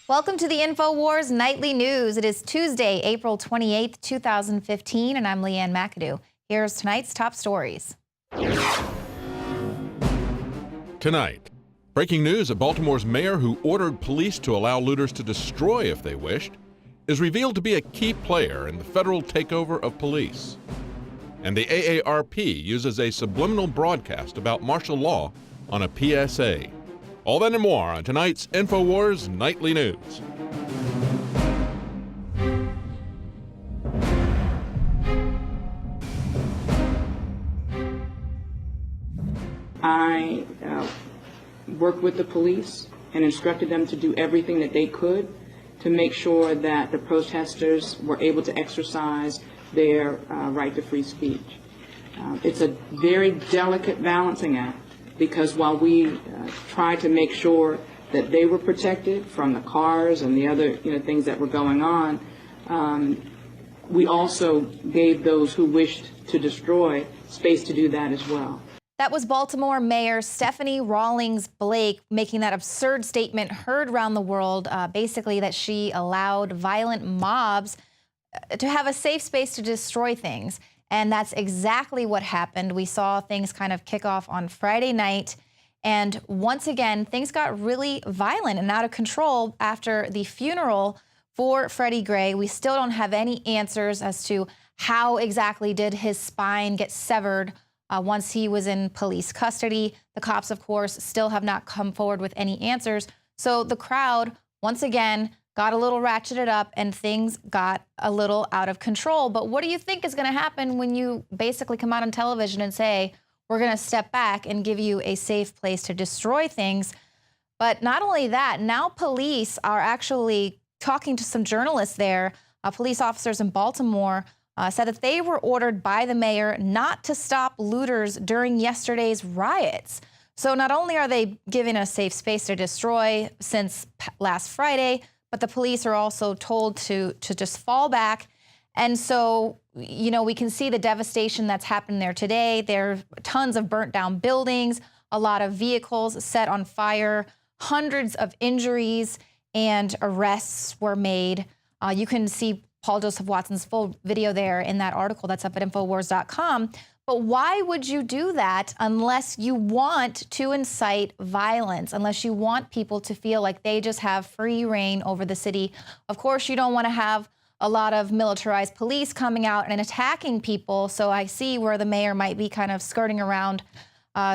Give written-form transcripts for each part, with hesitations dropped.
Welcome to the InfoWars Nightly News. It is Tuesday, April 28th, 2015, and I'm Leanne McAdoo. Here's tonight's top stories. Tonight, breaking news that Baltimore's mayor, who ordered police to allow looters to destroy if they wished, is revealed to be a key player in the federal takeover of police. And the AARP uses a subliminal broadcast about martial law on a PSA. All that and more on tonight's InfoWars Nightly News. I worked with the police and instructed them to do everything that they could to make sure that the protesters were able to exercise their right to free speech. It's a very delicate balancing act, because while we tried to make sure that they were protected from the cars and the other things that were going on, we also gave those who wished to destroy space to do that as well. That was Baltimore Mayor Stephanie Rawlings Blake making that absurd statement heard around the world, basically that she allowed violent mobs to have a safe space to destroy things. And that's exactly what happened. We saw things kind of kick off on Friday night. And once again, things got really violent and out of control after the funeral for Freddie Gray. We still don't have any answers as to how exactly did his spine get severed once he was in police custody. The cops, of course, still have not come forward with any answers. So the crowd, once again, got a little ratcheted up and things got a little out of control. But what do you think is going to happen when you basically come out on television and say, we're going to step back and give you a safe place to destroy things? But not only that, now police are actually talking to some journalists there. Police officers in Baltimore said that they were ordered by the mayor not to stop looters during yesterday's riots. So not only are they giving a safe space to destroy since last Friday, but the police are also told to just fall back. And so, we can see the devastation that's happened there today. There are tons of burnt down buildings, a lot of vehicles set on fire, hundreds of injuries and arrests were made. You can see Paul Joseph Watson's full video there in that article that's up at NoWorldOrder.com. But why would you do that unless you want to incite violence, unless you want people to feel like they just have free reign over the city? Of course, you don't want to have a lot of militarized police coming out and attacking people. So I see where the mayor might be kind of skirting around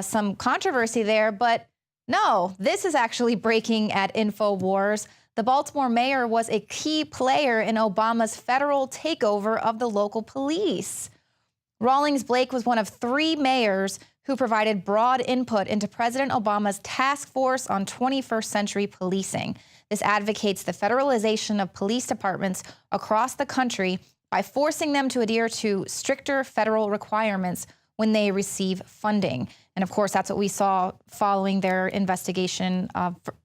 some controversy there. But no, this is actually breaking at InfoWars. The Baltimore mayor was a key player in Obama's federal takeover of the local police. Rawlings Blake was one of 3 mayors who provided broad input into President Obama's task force on 21st century policing. This advocates the federalization of police departments across the country by forcing them to adhere to stricter federal requirements when they receive funding. And of course, that's what we saw following their investigation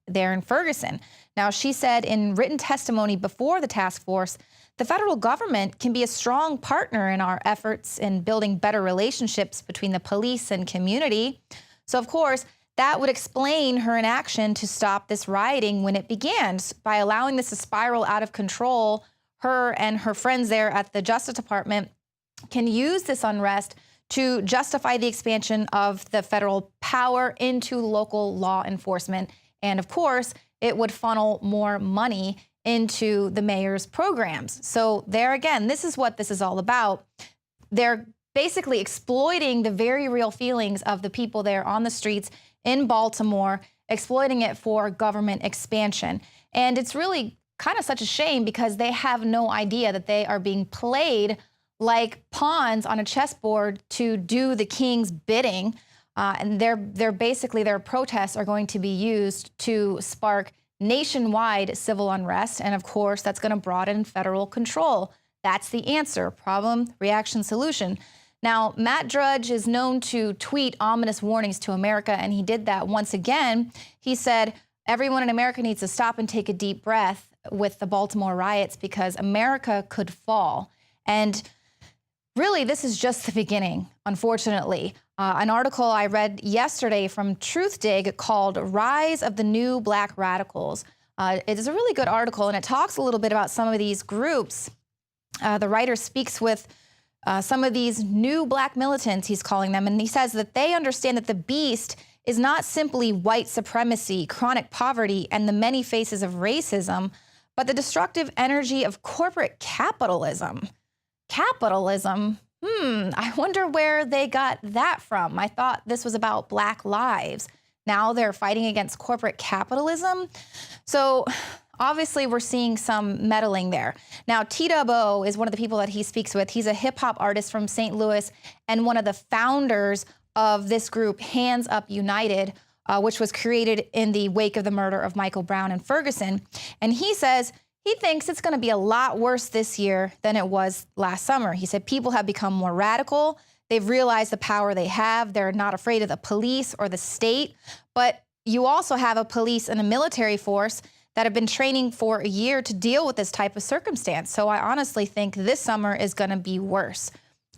there in Ferguson. Now, she said in written testimony before the task force, the federal government can be a strong partner in our efforts in building better relationships between the police and community. So, of course, that would explain her inaction to stop this rioting when it began. By allowing this to spiral out of control, her and her friends there at the Justice Department can use this unrest to justify the expansion of the federal power into local law enforcement. And of course, it would funnel more money into the mayor's programs. So there again, this is what this is all about. They're basically exploiting the very real feelings of the people there on the streets in Baltimore, exploiting it for government expansion. And it's really kind of such a shame because they have no idea that they are being played like pawns on a chessboard to do the king's bidding. And they're basically, their protests are going to be used to spark nationwide civil unrest. And of course, that's going to broaden federal control. That's the answer. Problem, reaction, solution. Now, Matt Drudge is known to tweet ominous warnings to America, and he did that once again. He said, everyone in America needs to stop and take a deep breath with the Baltimore riots because America could fall. And really, this is just the beginning, unfortunately. An article I read yesterday from Truthdig called Rise of the New Black Radicals It is a really good article, and it talks a little bit about some of these groups. The writer speaks with some of these new black militants, he's calling them, and he says that they understand that the beast is not simply white supremacy, chronic poverty, and the many faces of racism, but the destructive energy of corporate capitalism. Capitalism? I wonder where they got that from. I thought this was about Black lives. Now they're fighting against corporate capitalism. So obviously we're seeing some meddling there. Now, T-Dub-O is one of the people that he speaks with. He's a hip hop artist from St. Louis and one of the founders of this group, Hands Up United, which was created in the wake of the murder of Michael Brown in Ferguson. And he says he thinks it's going to be a lot worse this year than it was last summer. He said people have become more radical. They've realized the power they have. They're not afraid of the police or the state. But you also have a police and a military force that have been training for a year to deal with this type of circumstance. So I honestly think this summer is going to be worse.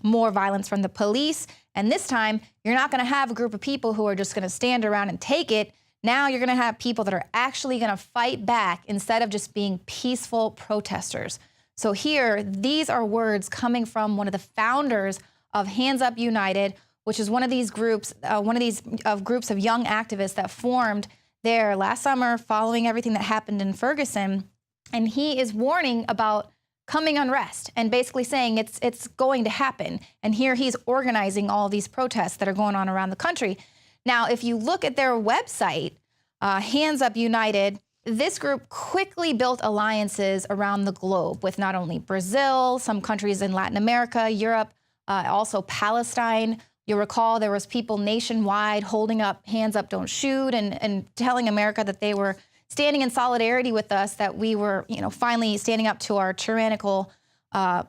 More violence from the police. And this time, you're not going to have a group of people who are just going to stand around and take it. Now you're going to have people that are actually going to fight back instead of just being peaceful protesters. So here, these are words coming from one of the founders of Hands Up United, which is one of these groups, groups of young activists that formed there last summer following everything that happened in Ferguson. And he is warning about coming unrest and basically saying it's going to happen. And here he's organizing all these protests that are going on around the country. Now, if you look at their website, Hands Up United, this group quickly built alliances around the globe with not only Brazil, some countries in Latin America, Europe, also Palestine. You'll recall there was people nationwide holding up hands up, don't shoot, and telling America that they were standing in solidarity with us, that we were, finally standing up to our tyrannical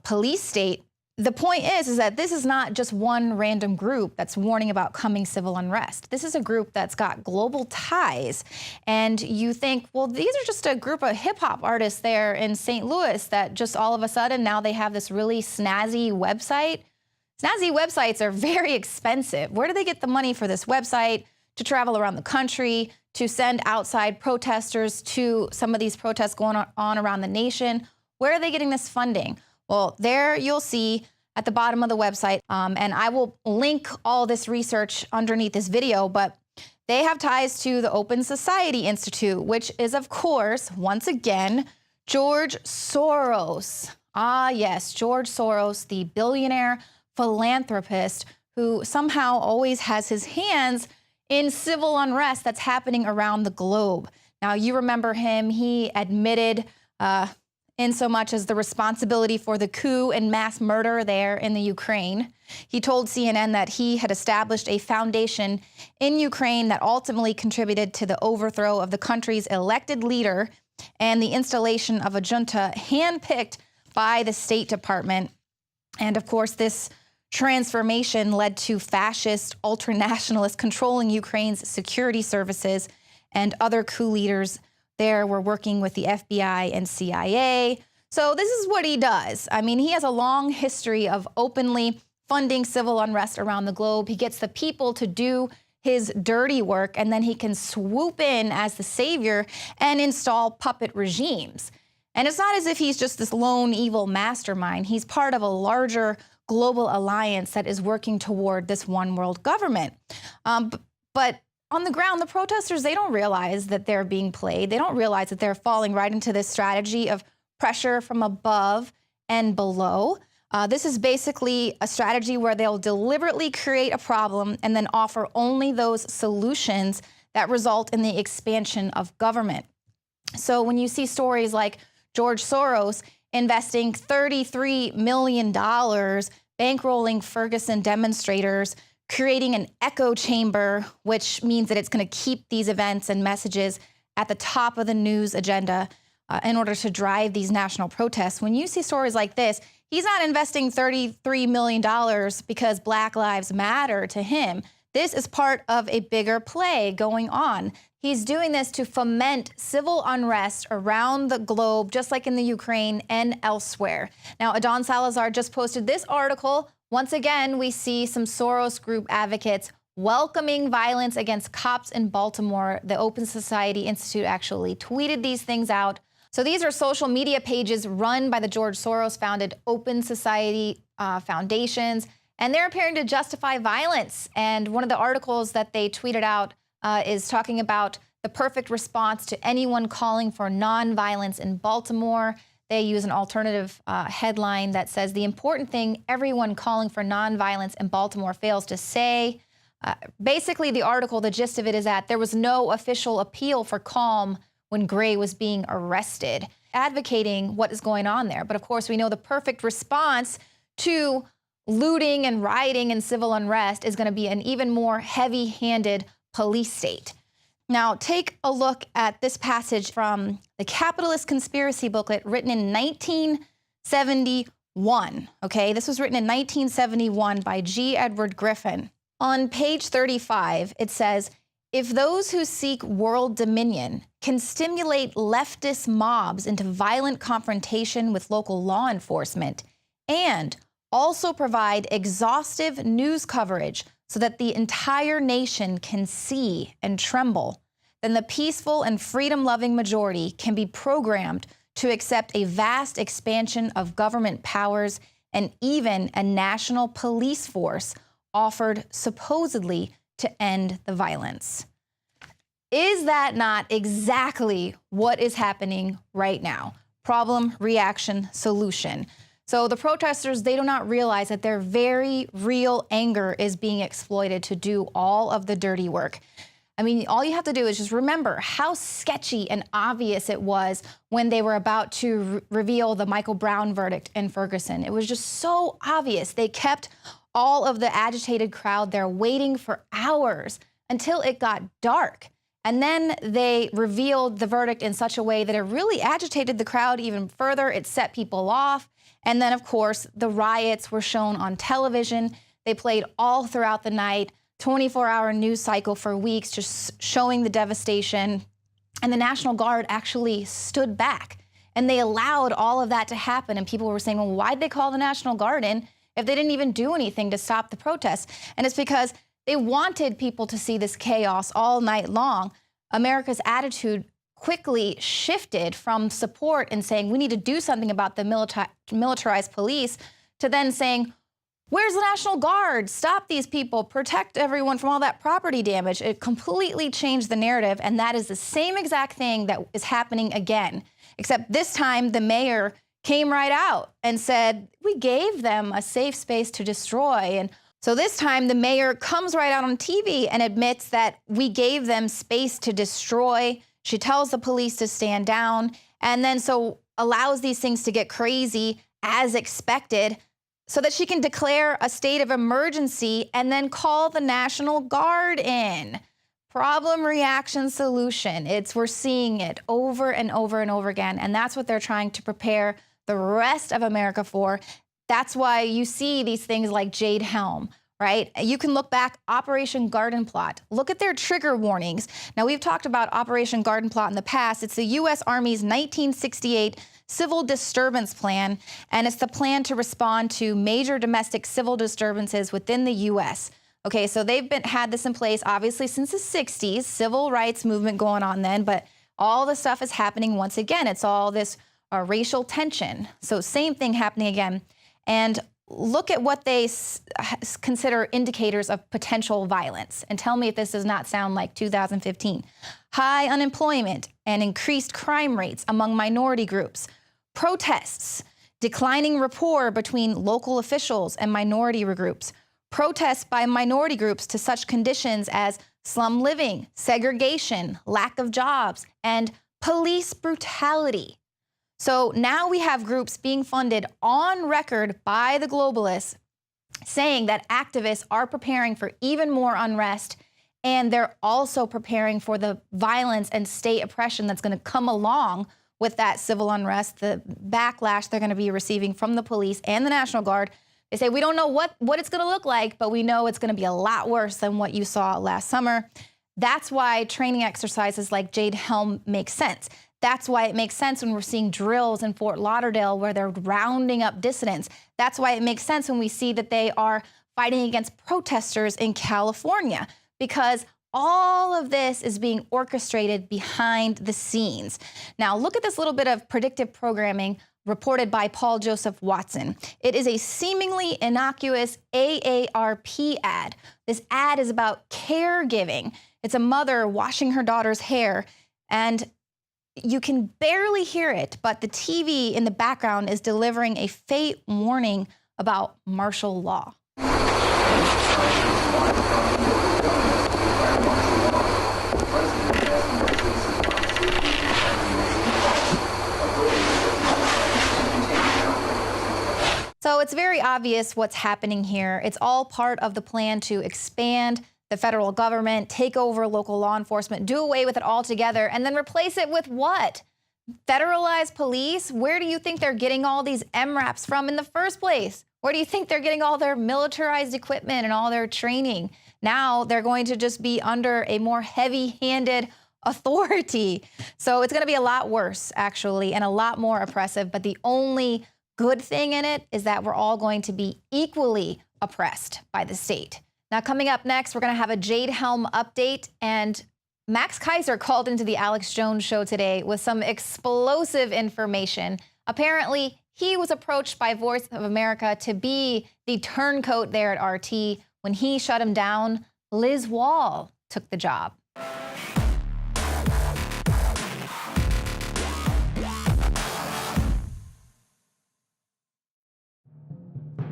police state. The point is that this is not just one random group that's warning about coming civil unrest. This is a group that's got global ties. And you think, well, these are just a group of hip hop artists there in St. Louis that just all of a sudden now they have this really snazzy website. Snazzy websites are very expensive. Where do they get the money for this website, to travel around the country, to send outside protesters to some of these protests going on around the nation? Where are they getting this funding? Well, there you'll see at the bottom of the website, and I will link all this research underneath this video, but they have ties to the Open Society Institute, which is, of course, once again, George Soros. Ah, yes, George Soros, the billionaire philanthropist who somehow always has his hands in civil unrest that's happening around the globe. Now, you remember him. He admitted in so much as the responsibility for the coup and mass murder there in the Ukraine. He told CNN that he had established a foundation in Ukraine that ultimately contributed to the overthrow of the country's elected leader and the installation of a junta handpicked by the State Department. And of course, this transformation led to fascist ultranationalists controlling Ukraine's security services, and other coup leaders there were working with the FBI and CIA. So this is what he does. I mean, he has a long history of openly funding civil unrest around the globe. He gets the people to do his dirty work, and then he can swoop in as the savior and install puppet regimes. And it's not as if he's just this lone evil mastermind. He's part of a larger global alliance that is working toward this one world government. But on the ground, the protesters, they don't realize that they're being played. They don't realize that they're falling right into this strategy of pressure from above and below. This is basically a strategy where they'll deliberately create a problem and then offer only those solutions that result in the expansion of government. So when you see stories like George Soros investing $33 million, bankrolling Ferguson demonstrators, creating an echo chamber, which means that it's going to keep these events and messages at the top of the news agenda in order to drive these national protests. When you see stories like this, he's not investing $33 million because Black Lives Matter to him. This is part of a bigger play going on. He's doing this to foment civil unrest around the globe, just like in the Ukraine and elsewhere. Now, Adon Salazar just posted this article. Once again, we see some Soros group advocates welcoming violence against cops in Baltimore. The Open Society Institute actually tweeted these things out. So these are social media pages run by the George Soros-founded Open Society foundations, and they're appearing to justify violence. And one of the articles that they tweeted out is talking about the perfect response to anyone calling for nonviolence in Baltimore. They use an alternative headline that says, the important thing everyone calling for nonviolence in Baltimore fails to say. Basically, the article, the gist of it is that there was no official appeal for calm when Gray was being arrested, advocating what is going on there. But of course, we know the perfect response to looting and rioting and civil unrest is going to be an even more heavy-handed police state. Now, take a look at this passage from the Capitalist Conspiracy booklet written in 1971. Okay, this was written in 1971 by G. Edward Griffin. On page 35, it says, if those who seek world dominion can stimulate leftist mobs into violent confrontation with local law enforcement and also provide exhaustive news coverage so that the entire nation can see and tremble, then the peaceful and freedom-loving majority can be programmed to accept a vast expansion of government powers and even a national police force offered supposedly to end the violence. Is that not exactly what is happening right now? Problem, reaction, solution. So the protesters, they do not realize that their very real anger is being exploited to do all of the dirty work. I mean, all you have to do is just remember how sketchy and obvious it was when they were about to reveal the Michael Brown verdict in Ferguson. It was just so obvious. They kept all of the agitated crowd there waiting for hours until it got dark. And then they revealed the verdict in such a way that it really agitated the crowd even further. It set people off. And then, of course, the riots were shown on television. They played all throughout the night, 24-hour news cycle for weeks, just showing the devastation. And the National Guard actually stood back. And they allowed all of that to happen. And people were saying, well, why'd they call the National Guard in if they didn't even do anything to stop the protests? And it's because they wanted people to see this chaos all night long. America's attitude quickly shifted from support and saying we need to do something about the militarized police to then saying, where's the National Guard? Stop these people, protect everyone from all that property damage. It completely changed the narrative, and that is the same exact thing that is happening again, except this time the mayor came right out and said, we gave them a safe space to destroy. And so this time the mayor comes right out on TV and admits that we gave them space to destroy. She tells the police to stand down and then so allows these things to get crazy as expected so that she can declare a state of emergency and then call the National Guard in. Problem, reaction, solution. We're seeing it over and over and over again. And that's what they're trying to prepare the rest of America for. That's why you see these things like Jade Helm, right? You can look back, Operation Garden Plot. Look at their trigger warnings. Now, we've talked about Operation Garden Plot in the past. It's the U.S. Army's 1968 Civil Disturbance Plan, and it's the plan to respond to major domestic civil disturbances within the U.S. Okay, so they've had this in place, obviously, since the 60s, civil rights movement going on then, but all the stuff is happening once again. It's all this racial tension. So same thing happening again. And look at what they consider indicators of potential violence. And tell me if this does not sound like 2015. High unemployment and increased crime rates among minority groups. Protests, declining rapport between local officials and minority groups. Protests by minority groups to such conditions as slum living, segregation, lack of jobs, and police brutality. So now we have groups being funded on record by the globalists saying that activists are preparing for even more unrest, and they're also preparing for the violence and state oppression that's going to come along with that civil unrest, the backlash they're going to be receiving from the police and the National Guard. They say, we don't know what it's going to look like, but we know it's going to be a lot worse than what you saw last summer. That's why training exercises like Jade Helm make sense. That's why it makes sense when we're seeing drills in Fort Lauderdale where they're rounding up dissidents. That's why it makes sense when we see that they are fighting against protesters in California, because all of this is being orchestrated behind the scenes. Now, look at this little bit of predictive programming reported by Paul Joseph Watson. It is a seemingly innocuous AARP ad. This ad is about caregiving. It's a mother washing her daughter's hair, and you can barely hear it, but the TV in the background is delivering a fate warning about martial law. So it's very obvious what's happening here. It's all part of the plan to expand the federal government, take over local law enforcement, do away with it altogether, and then replace it with what? Federalized police? Where do you think they're getting all these MRAPs from in the first place? Where do you think they're getting all their militarized equipment and all their training? Now they're going to just be under a more heavy-handed authority. So it's going to be a lot worse, actually, and a lot more oppressive. But the only good thing in it is that we're all going to be equally oppressed by the state. Now, coming up next, we're going to have a Jade Helm update, and Max Kaiser called into the Alex Jones show today with some explosive information. Apparently, he was approached by Voice of America to be the turncoat there at RT. When he shut him down, Liz Wall took the job.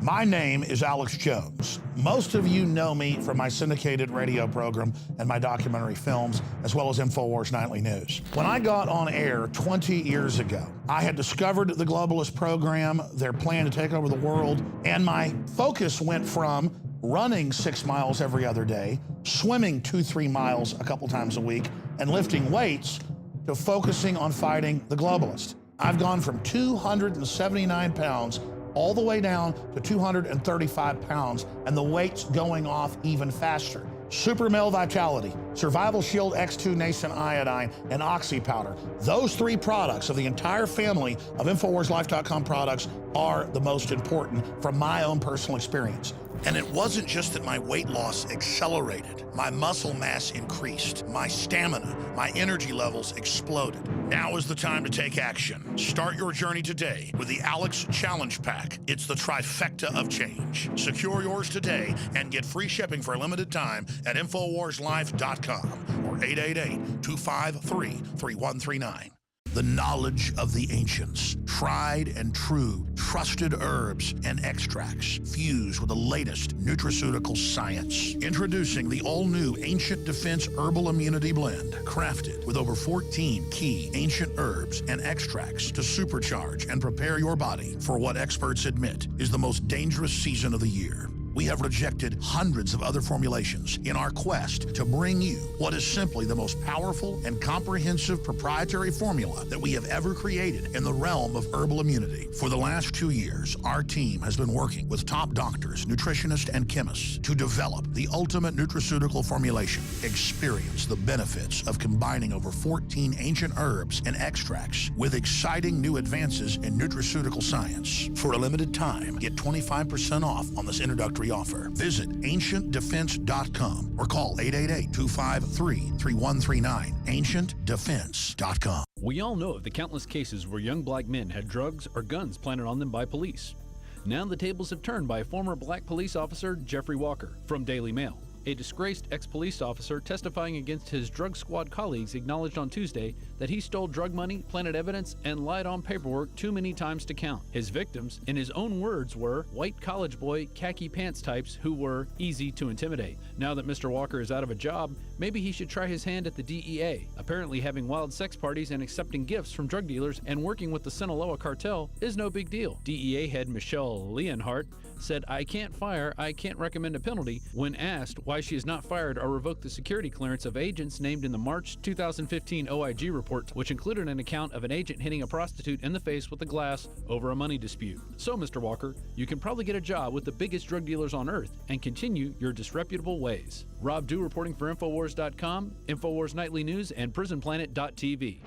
My name is Alex Jones. Most of you know me from my syndicated radio program and my documentary films, as well as InfoWars Nightly News. When I got on air 20 years ago, I had discovered the globalist program, their plan to take over the world, and my focus went from running 6 miles every other day, swimming 2-3 miles a couple times a week, and lifting weights, to focusing on fighting the globalist. I've gone from 279 pounds all the way down to 235 pounds, and the weight's going off even faster. Super Male Vitality, Survival Shield X2 Nascent Iodine, and Oxy Powder. Those 3 products of the entire family of InfoWarsLife.com products are the most important from my own personal experience. And it wasn't just that my weight loss accelerated. My muscle mass increased. My stamina, my energy levels exploded. Now is the time to take action. Start your journey today with the Alex Challenge Pack. It's the trifecta of change. Secure yours today and get free shipping for a limited time at InfoWarsLife.com or 888-253-3139. The knowledge of the ancients, tried and true, trusted herbs and extracts fused with the latest nutraceutical science. Introducing the all-new Ancient Defense Herbal Immunity Blend, crafted with over 14 key ancient herbs and extracts to supercharge and prepare your body for what experts admit is the most dangerous season of the year. We have rejected hundreds of other formulations in our quest to bring you what is simply the most powerful and comprehensive proprietary formula that we have ever created in the realm of herbal immunity. For the last 2 years, our team has been working with top doctors, nutritionists, and chemists to develop the ultimate nutraceutical formulation. Experience the benefits of combining over 14 ancient herbs and extracts with exciting new advances in nutraceutical science. For a limited time, get 25% off on this introductory offer. Visit ancientdefense.com or call 888-253-3139. ancientdefense.com. We all know of the countless cases where young black men had drugs or guns planted on them by police. Now the tables have turned by former black police officer Jeffrey Walker from Daily Mail. A disgraced ex-police officer testifying against his drug squad colleagues acknowledged on Tuesday that he stole drug money, planted evidence, and lied on paperwork too many times to count. His victims, in his own words, were white college boy, khaki pants types who were easy to intimidate. Now that Mr. Walker is out of a job, maybe he should try his hand at the DEA. Apparently having wild sex parties and accepting gifts from drug dealers and working with the Sinaloa cartel is no big deal. DEA head Michelle Leonhardt said, "I can't recommend a penalty," when asked why she has not fired or revoked the security clearance of agents named in the March 2015 OIG report, which included an account of an agent hitting a prostitute in the face with a glass over a money dispute. So, Mr. Walker, you can probably get a job with the biggest drug dealers on earth and continue your disreputable ways. Rob Dew reporting for InfoWars.com, InfoWars Nightly News, and PrisonPlanet.tv.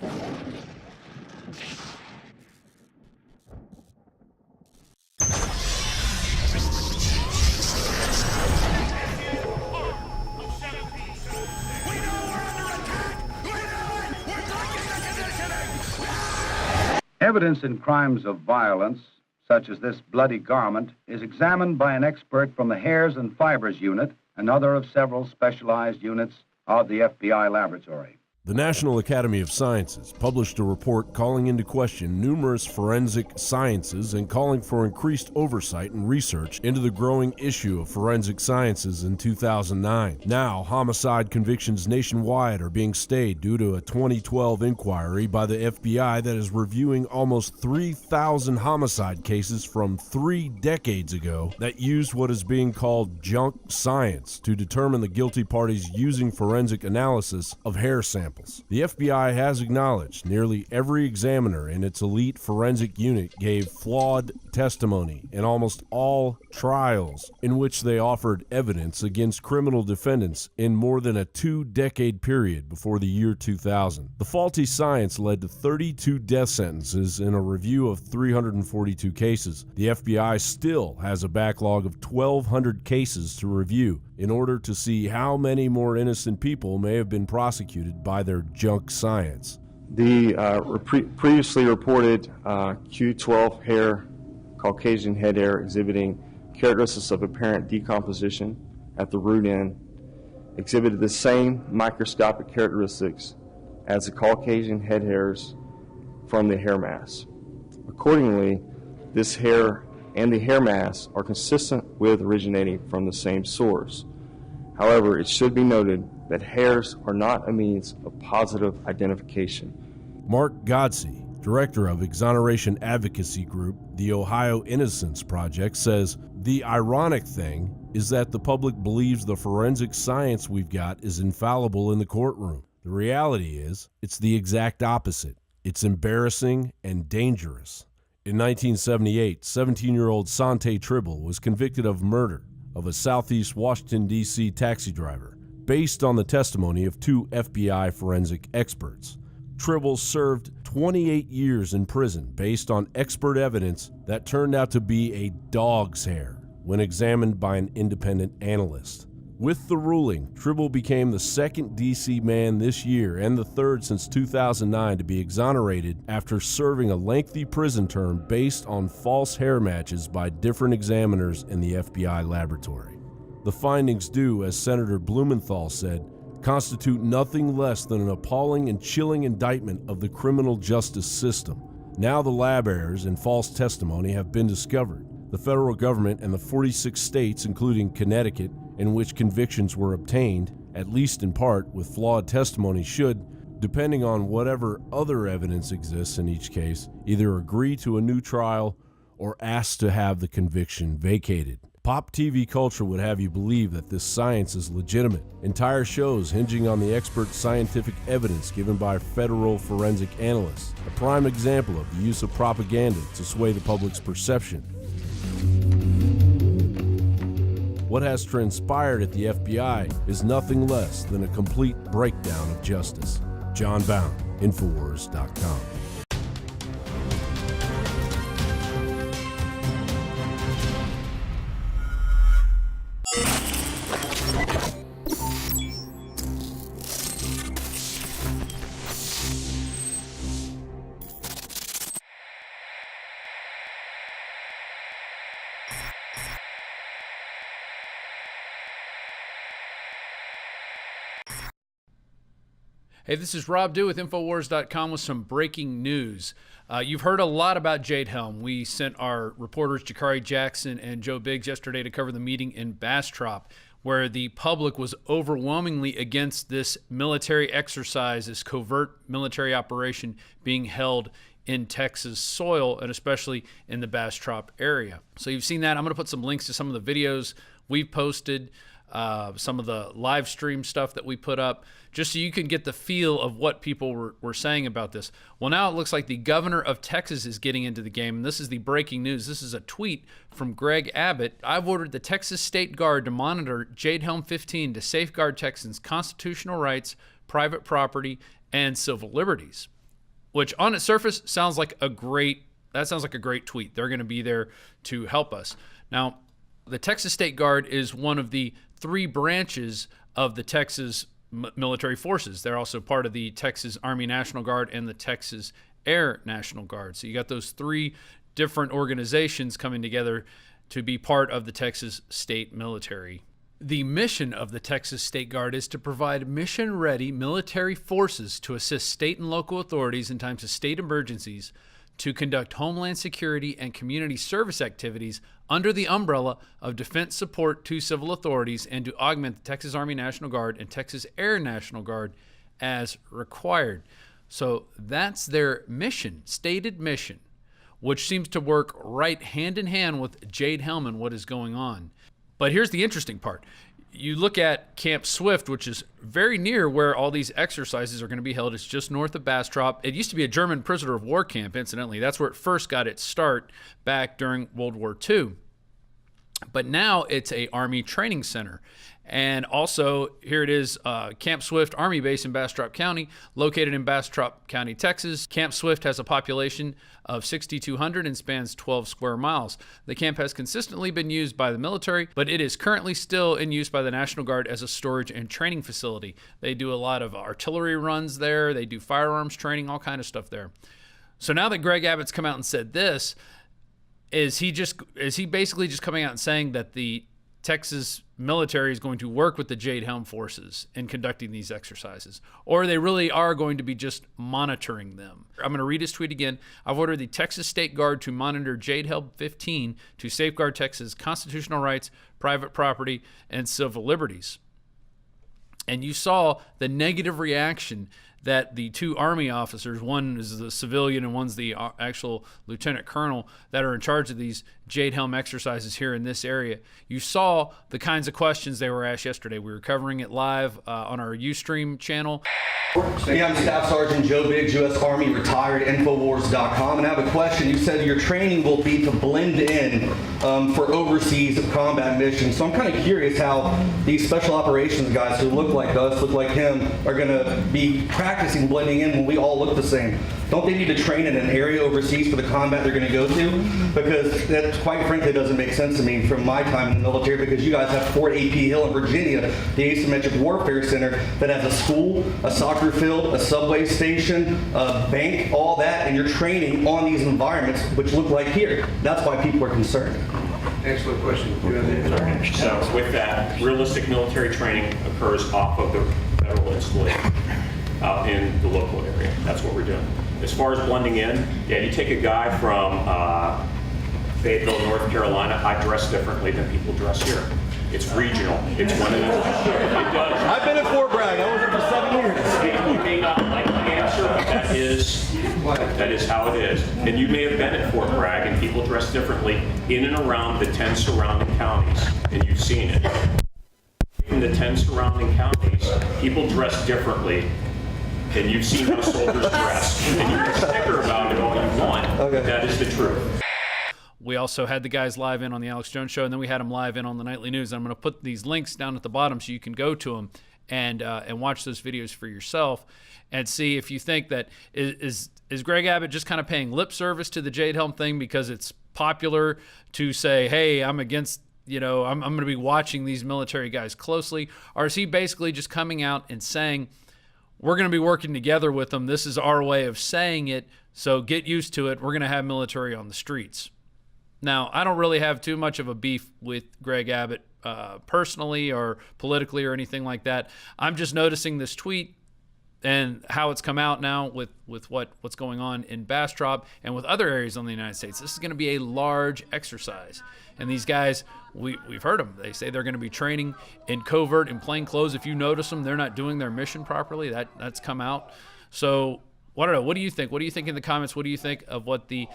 Evidence in crimes of violence, such as this bloody garment, is examined by an expert from the Hairs and Fibers Unit, another of several specialized units of the FBI laboratory. The National Academy of Sciences published a report calling into question numerous forensic sciences and calling for increased oversight and research into the growing issue of forensic sciences in 2009. Now, homicide convictions nationwide are being stayed due to a 2012 inquiry by the FBI that is reviewing almost 3,000 homicide cases from 3 decades ago that used what is being called junk science to determine the guilty parties using forensic analysis of hair samples. The FBI has acknowledged nearly every examiner in its elite forensic unit gave flawed testimony in almost all trials in which they offered evidence against criminal defendants in more than a 2-decade period before the year 2000. The faulty science led to 32 death sentences in a review of 342 cases. The FBI still has a backlog of 1,200 cases to review in order to see how many more innocent people may have been prosecuted by their junk science. The previously reported Q12 hair, Caucasian head hair exhibiting characteristics of apparent decomposition at the root end exhibited the same microscopic characteristics as the Caucasian head hairs from the hair mass. Accordingly, this hair and the hair mass are consistent with originating from the same source. However, it should be noted that hairs are not a means of positive identification. Mark Godsey, director of exoneration advocacy group, the Ohio Innocence Project, says the ironic thing is that the public believes the forensic science we've got is infallible in the courtroom. The reality is, it's the exact opposite. It's embarrassing and dangerous. In 1978, 17-year-old Sante Tribble was convicted of murder of a Southeast Washington, D.C. taxi driver, based on the testimony of 2 FBI forensic experts. Tribble served 28 years in prison based on expert evidence that turned out to be a dog's hair when examined by an independent analyst. With the ruling, Tribble became the 2nd D.C. man this year and the 3rd since 2009 to be exonerated after serving a lengthy prison term based on false hair matches by different examiners in the FBI laboratory. The findings do, as Senator Blumenthal said, constitute nothing less than an appalling and chilling indictment of the criminal justice system. Now the lab errors and false testimony have been discovered. The federal government and the 46 states, including Connecticut, in which convictions were obtained, at least in part with flawed testimony, should, depending on whatever other evidence exists in each case, either agree to a new trial or ask to have the conviction vacated. Pop TV culture would have you believe that this science is legitimate. Entire shows hinging on the expert scientific evidence given by federal forensic analysts. A prime example of the use of propaganda to sway the public's perception. What has transpired at the FBI is nothing less than a complete breakdown of justice. John Bound, Infowars.com. Hey, this is Rob Dew with Infowars.com with some breaking news. You've heard a lot about Jade Helm. We sent our reporters Jakari Jackson and Joe Biggs yesterday to cover the meeting in Bastrop, where the public was overwhelmingly against this military exercise, this covert military operation being held in Texas soil, and especially in the Bastrop area. So you've seen that. I'm going to put some links to some of the videos we've posted, some of the live stream stuff that we put up, just so you can get the feel of what people were saying about this. Well, now it looks like the governor of Texas is getting into the game, and this is the breaking news. This is a tweet from Greg Abbott. I've ordered the Texas State Guard to monitor Jade Helm 15 to safeguard Texans' constitutional rights, private property, and civil liberties. Which on its surface sounds like a great tweet. They're going to be there to help us. Now, the Texas State Guard is one of the 3 branches of the Texas military forces. They're also part of the Texas Army National Guard and the Texas Air National Guard. So you got those three different organizations coming together to be part of the Texas State Military. The mission of the Texas State Guard is to provide mission-ready military forces to assist state and local authorities in times of state emergencies, to conduct homeland security and community service activities under the umbrella of defense support to civil authorities, and to augment the Texas Army National Guard and Texas Air National Guard as required. So that's their mission, stated mission, which seems to work right hand in hand with Jade Helm and what is going on. But here's the interesting part. You look at Camp Swift, which is very near where all these exercises are going to be held. It's just north of Bastrop. It used to be a German prisoner of war camp, incidentally. That's where it first got its start back during World War II. But now it's a Army training center. And also, here it is, Camp Swift Army Base in Bastrop County, located in Bastrop County, Texas. Camp Swift has a population of 6,200 and spans 12 square miles. The camp has consistently been used by the military, but it is currently still in use by the National Guard as a storage and training facility. They do a lot of artillery runs there. They do firearms training, all kind of stuff there. So now that Greg Abbott's come out and said this, is he basically just coming out and saying that the Texas military is going to work with the Jade Helm forces in conducting these exercises, or they really are going to be just monitoring them? I'm going to read his tweet again. I've ordered the Texas State Guard to monitor Jade Helm 15 to safeguard Texas constitutional rights, private property, and civil liberties. And you saw the negative reaction that the two Army officers, one is the civilian and one's the actual lieutenant colonel, that are in charge of these Jade Helm exercises here in this area. You saw the kinds of questions they were asked yesterday. We were covering it live on our Ustream channel. Hey, I'm Staff Sergeant Joe Biggs, U.S. Army, retired, NoWorldOrder.com, and I have a question. You said your training will be to blend in for overseas combat missions. So I'm kind of curious how these special operations guys who look like us, look like him, are going to be practicing blending in when we all look the same. Don't they need to train in an area overseas for the combat they're going to go to? Because that, quite frankly, doesn't make sense to me from my time in the military, because you guys have Fort A.P. Hill in Virginia, the Asymmetric Warfare Center, that has a school, a soccer field, a subway station, a bank, all that, and you're training on these environments which look like here. That's why people are concerned. Excellent question. So with that, realistic military training occurs off of the federal installation out in the local area. That's what we're doing. As far as blending in, yeah, you take a guy from Fayetteville, North Carolina, I dress differently than people dress here. It's regional. It's one of those. It does. I've been at Fort Bragg. I was there for 7 years. You may not like the answer, but that is how it is. And you may have been at Fort Bragg, and people dress differently in and around the 10 surrounding counties, and you've seen it. In the 10 surrounding counties, people dress differently, and you've seen how soldiers dress. And you can snicker about it all you want, but that is the truth. We also had the guys live in on the Alex Jones Show, and then we had them live in on the Nightly News. I'm going to put these links down at the bottom so you can go to them and watch those videos for yourself and see if you think that is Greg Abbott just kind of paying lip service to the Jade Helm thing because it's popular to say, hey, I'm against, I'm going to be watching these military guys closely, or is he basically just coming out and saying, we're going to be working together with them, this is our way of saying it, so get used to it, we're going to have military on the streets? Now, I don't really have too much of a beef with Greg Abbott personally or politically or anything like that. I'm just noticing this tweet and how it's come out now with what's going on in Bastrop and with other areas in the United States. This is going to be a large exercise. And these guys, we've heard them. They say they're going to be training in covert, in plain clothes. If you notice them, they're not doing their mission properly. That's come out. So I don't know. What do you think? What do you think in the comments? What do you think of what the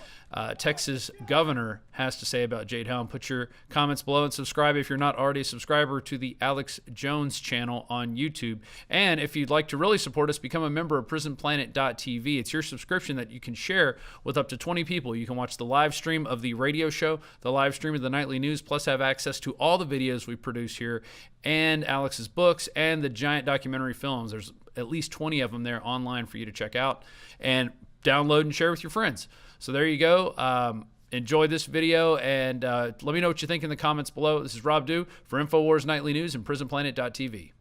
Texas governor has to say about Jade Helm? Put your comments below and subscribe if you're not already a subscriber to the Alex Jones channel on YouTube. And if you'd like to really support us, become a member of PrisonPlanet.tv. It's your subscription that you can share with up to 20 people. You can watch the live stream of the radio show, the live stream of the nightly news, plus have access to all the videos we produce here and Alex's books and the giant documentary films. There's at least 20 of them there online for you to check out and download and share with your friends. So there you go. Enjoy this video and let me know what you think in the comments below. This is Rob Dew for InfoWars Nightly News and PrisonPlanet.tv.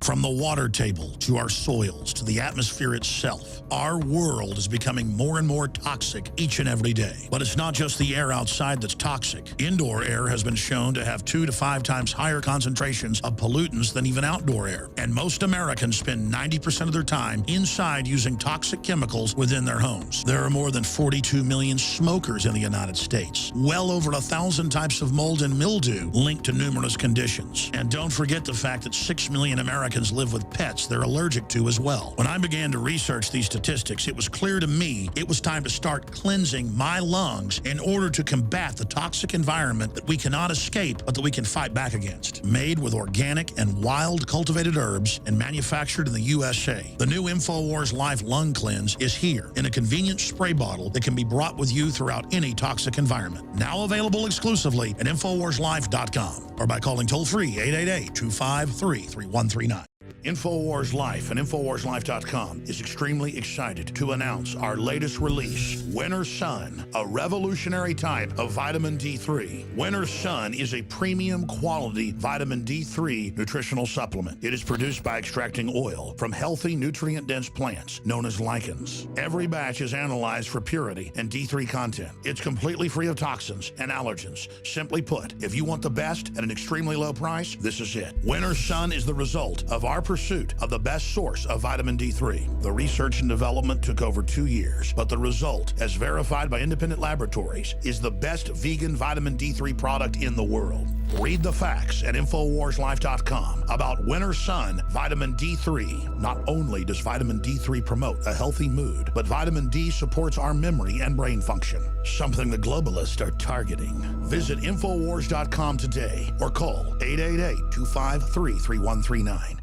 From the water table to our soils to the atmosphere itself, our world is becoming more and more toxic each and every day. But it's not just the air outside that's toxic. Indoor air has been shown to have 2 to 5 times higher concentrations of pollutants than even outdoor air. And most Americans spend 90% of their time inside using toxic chemicals within their homes. There are more than 42 million smokers in the United States. Well over 1,000 types of mold and mildew linked to numerous conditions. And don't forget the fact that 6 million Americans live with pets they're allergic to as well. When I began to research these statistics, it was clear to me it was time to start cleansing my lungs in order to combat the toxic environment that we cannot escape but that we can fight back against. Made with organic and wild cultivated herbs and manufactured in the USA, the new InfoWars Life Lung Cleanse is here in a convenient spray bottle that can be brought with you throughout any toxic environment. Now available exclusively at InfoWarsLife.com or by calling toll-free 888-253-3139. InfoWars Life and InfoWarsLife.com is extremely excited to announce our latest release, Winter Sun, a revolutionary type of vitamin D3. Winter Sun is a premium quality vitamin D3 nutritional supplement. It is produced by extracting oil from healthy, nutrient-dense plants known as lichens. Every batch is analyzed for purity and D3 content. It's completely free of toxins and allergens. Simply put, if you want the best at an extremely low price, this is it. Winter Sun is the result of our pursuit of the best source of vitamin D3. The research and development took over 2 years, but the result, as verified by independent laboratories, is the best vegan vitamin D3 product in the world. Read the facts at InfoWarsLife.com about Winter Sun Vitamin D3. Not only does vitamin D3 promote a healthy mood, but vitamin D supports our memory and brain function, something the globalists are targeting. Visit InfoWars.com today or call 888-253-3139.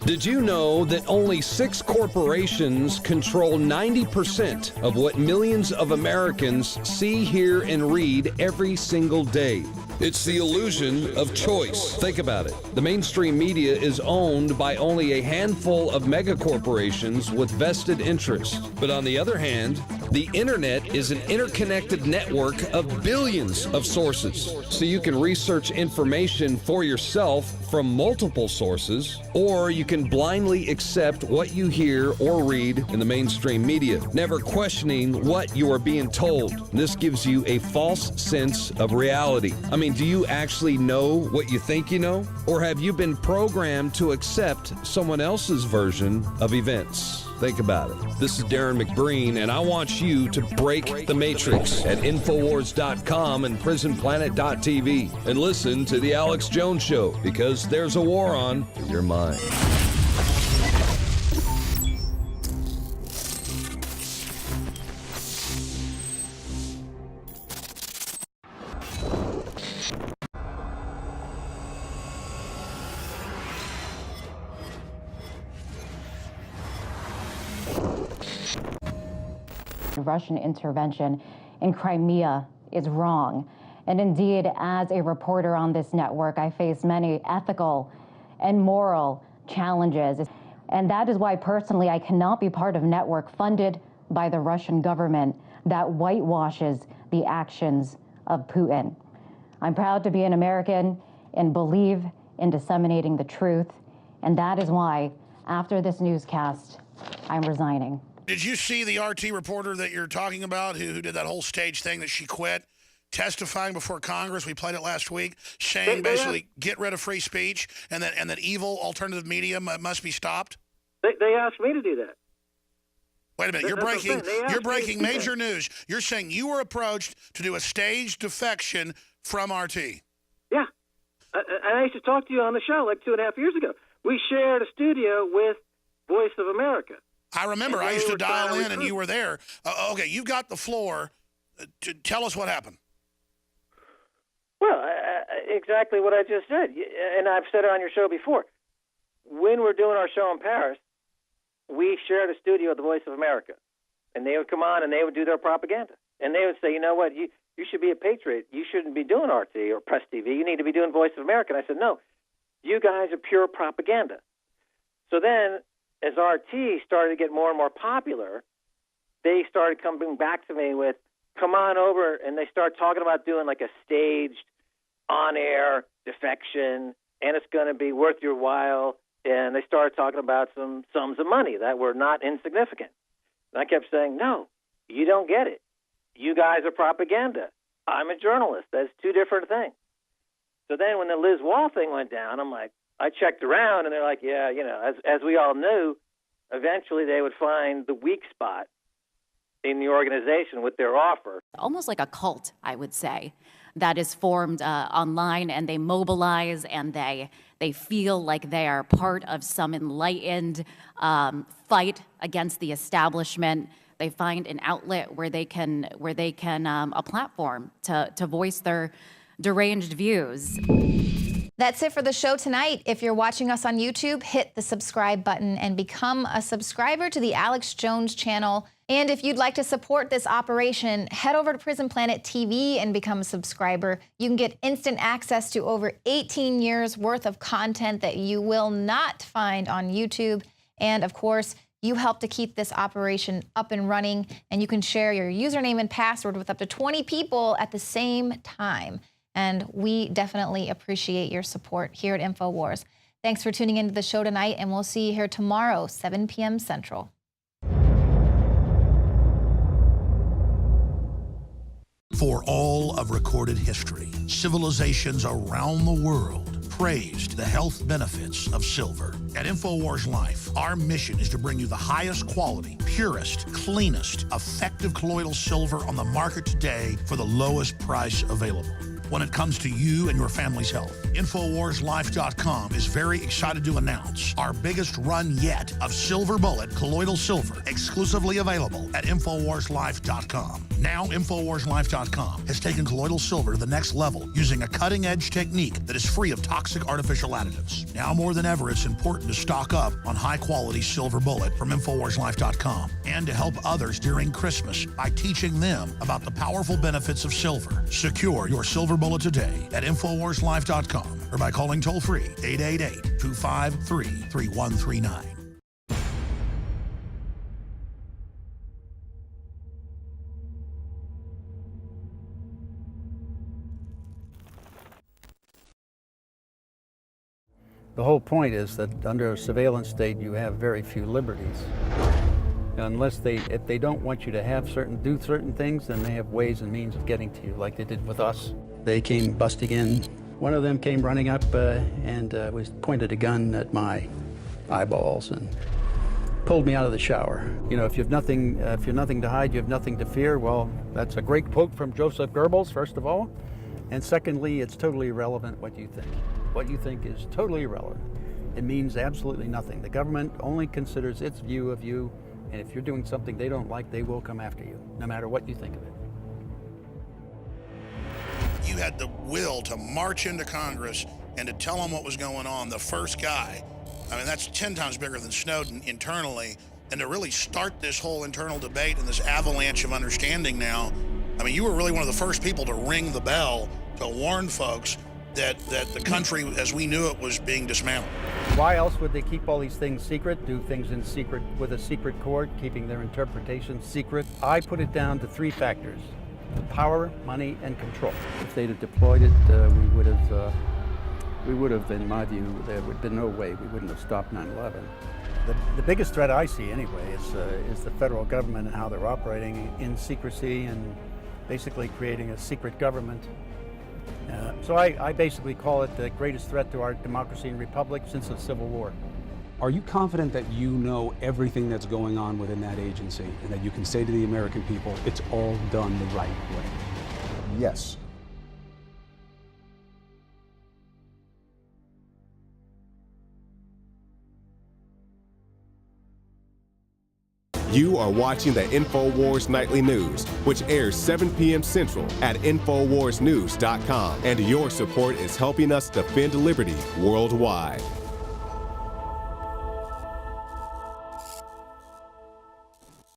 Did you know that only 6 corporations control 90% of what millions of Americans see, hear, and read every single day? It's the illusion of choice. Think about it. The mainstream media is owned by only a handful of megacorporations with vested interests. But on the other hand, the internet is an interconnected network of billions of sources. So you can research information for yourself from multiple sources, or you can blindly accept what you hear or read in the mainstream media, never questioning what you are being told. This gives you a false sense of reality. I mean, do you actually know what you think you know? Or have you been programmed to accept someone else's version of events? Think about it. This is Darren McBreen, and I want you to break the matrix at Infowars.com and PrisonPlanet.tv and listen to The Alex Jones Show, because there's a war on in your mind. Russian intervention in Crimea is wrong. And indeed, as a reporter on this network, I face many ethical and moral challenges. And that is why personally I cannot be part of a network funded by the Russian government that whitewashes the actions of Putin. I'm proud to be an American and believe in disseminating the truth. And that is why, after this newscast, I'm resigning. Did you see the RT reporter that you're talking about who did that whole stage thing that she quit, testifying before Congress? We played it last week, saying basically get rid of free speech and that evil alternative media must be stopped? They asked me to do that. Wait a minute, you're breaking major news. You're saying you were approached to do a staged defection from RT. Yeah. I used to talk to you on the show like 2.5 years ago. We shared a studio with Voice of America. I remember. I used to dial in, and you were there. Okay, you've got the floor. Tell us what happened. Well, exactly what I just said, and I've said it on your show before. When we're doing our show in Paris, we shared a studio with the Voice of America, and they would come on and they would do their propaganda, and they would say, you know what, you should be a patriot. You shouldn't be doing RT or Press TV. You need to be doing Voice of America. And I said, no, you guys are pure propaganda. So then, as RT started to get more and more popular, they started coming back to me with, come on over, and they start talking about doing like a staged on-air defection, and it's going to be worth your while, And they started talking about some sums of money that were not insignificant. And I kept saying, no, you don't get it. You guys are propaganda. I'm a journalist. That's two different things. So then when the Liz Wall thing went down, I'm like, I checked around, and they're like, yeah, you know, as we all knew, eventually they would find the weak spot in the organization with their offer. Almost like a cult, I would say, that is formed online, and they mobilize, and they feel like they are part of some enlightened fight against the establishment. They find an outlet where they can a platform to voice their deranged views. That's it for the show tonight. If you're watching us on YouTube, hit the subscribe button and become a subscriber to the Alex Jones channel. And if you'd like to support this operation, head over to Prison Planet TV and become a subscriber. You can get instant access to over 18 years worth of content that you will not find on YouTube. And of course, you help to keep this operation up and running, and you can share your username and password with up to 20 people at the same time. And we definitely appreciate your support here at InfoWars. Thanks for tuning into the show tonight, and we'll see you here tomorrow, 7 p.m. Central. For all of recorded history, civilizations around the world praised the health benefits of silver. At InfoWars Life, our mission is to bring you the highest quality, purest, cleanest, effective colloidal silver on the market today for the lowest price available. When it comes to you and your family's health, InfoWarsLife.com is very excited to announce our biggest run yet of Silver Bullet colloidal silver, exclusively available at InfoWarsLife.com. Now, InfoWarsLife.com has taken colloidal silver to the next level using a cutting-edge technique that is free of toxic artificial additives. Now more than ever, it's important to stock up on high-quality Silver Bullet from InfoWarsLife.com and to help others during Christmas by teaching them about the powerful benefits of silver. Secure your Silver Bullet today at InfoWarsLife.com or by calling toll-free 888-253-3139. The whole point is that under a surveillance state, you have very few liberties. If they don't want you to do certain things, then they have ways and means of getting to you, like they did with us. They came busting in. One of them came running up and pointed a gun at my eyeballs and pulled me out of the shower. You know, if you've nothing to hide, you have nothing to fear. Well, that's a great quote from Joseph Goebbels, first of all, and secondly, it's totally irrelevant what you think. What you think is totally irrelevant. It means absolutely nothing. The government only considers its view of you, and if you're doing something they don't like, they will come after you, no matter what you think of it. You had the will to march into Congress and to tell them what was going on, the first guy. I mean, that's 10 times bigger than Snowden internally, and to really start this whole internal debate and this avalanche of understanding now, I mean, you were really one of the first people to ring the bell to warn folks that the country as we knew it was being dismantled. Why else would they keep all these things secret, do things in secret with a secret court, keeping their interpretation secret? I put it down to 3 factors: power, money, and control. If they'd have deployed it, we would have, in my view, there would have been no way we wouldn't have stopped 9/11. The biggest threat I see anyway is the federal government and how they're operating in secrecy and basically creating a secret government. So I basically call it the greatest threat to our democracy and republic since the Civil War. Are you confident that you know everything that's going on within that agency and that you can say to the American people, it's all done the right way? Yes. You are watching the InfoWars Nightly News, which airs 7 p.m. Central at InfoWarsNews.com. And your support is helping us defend liberty worldwide.